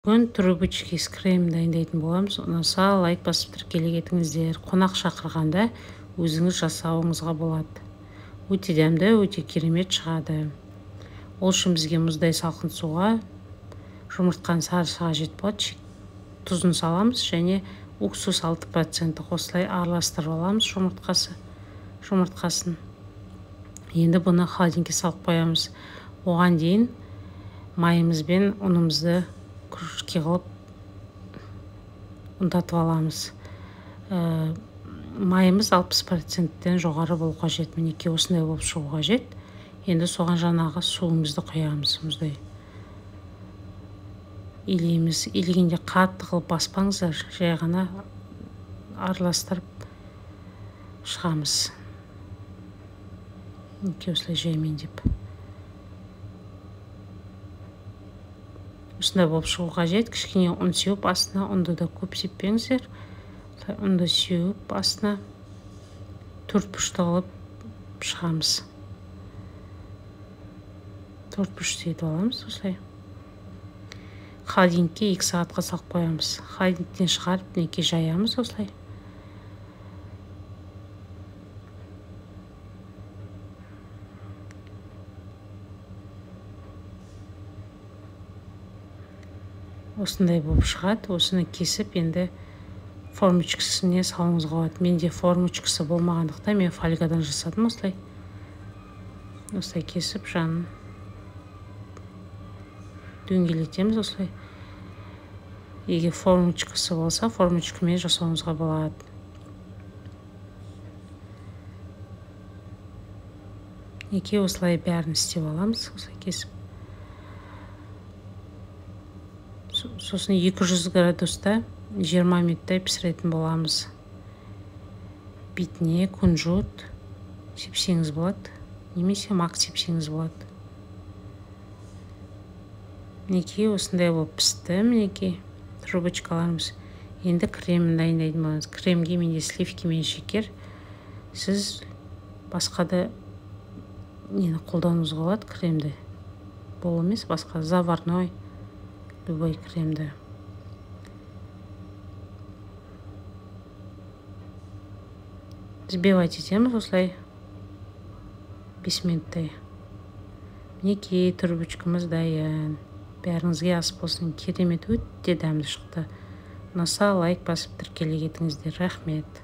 Бүгін трубочки с крем дайындайтын боламыз. Ұнаса лайк басып тіркеле кетіңіздер. Қонақ шақырғанда өзіңіз жасауыңызға болады. Өте дәмді, өте керемет шығады. Ол үшін бізге мұздай салқын суға жұмыртқаның сарысы қажет болады. Тұзын саламыз және уксус 6% қосылай араластырып аламыз жұмыртқасын. Енді бұны холодильникке салып қоямыз. Оған дейін майымыз бен ұнымызды кружке қылып ұнтатып аламыз. Майымыз 60%-тен жоғары болу қажет. Мінекей осындай болып шығу қажет. Енді соған жаңағы суымызды құямыз. Мұздай илейміз. Илегенде қатты қылып баспаңыздар, жай ғана араластырып шығамыз. Мінекей осылай жаймен деп. Осындай болып шығу қажет. Кішкене ұн сеуіп астына, ұнды да көп сеппеңіздер. Ұнды сеуіп астына төртбұрышты қылып шығамыз. Төртбұрышты етіп аламыз осылай. Холодильникке 2 сағатқа салып қоямыз. Холодильниктен шығарып, мінекей жаямыз осылай. Осындай болып шығады. Осыны кесіп, енді формочкасына салуыңызға болады. Менде формочкасы болмағандықтан мен фольгадан жасадым осылай. Осылай кесіп, жанын дөңгелетеміз осылай. Егер формочкасы болса, формочкамен жасауыңызға болады. Мінекей осылай бәрін істеп аламыз, осылай кесіп. Сосын 200 градуста 20 минуттай пісіретін боламыз. Бетіне кунжут сепсеңіз болады, немесе мак сепсеңіз болады. Мінекей осындай болып пісті, мінекей трубочкаларымыз. Енді кремін дайындайтын боламыз. Кремге менде сливки мен шекер. Сіз басқа да нені қолдануыңызға болады, кремді. Бұл емес, басқа заварной любой кремді. Взбивать етеміз осылай 5 минуттай. Мінекей трубочкамыз дайын. Бәріңізге ас болсын. Керемет, өте дәмді шықты. Ұнаса лайк басып тіркеле кетіңіздер. Рахмет.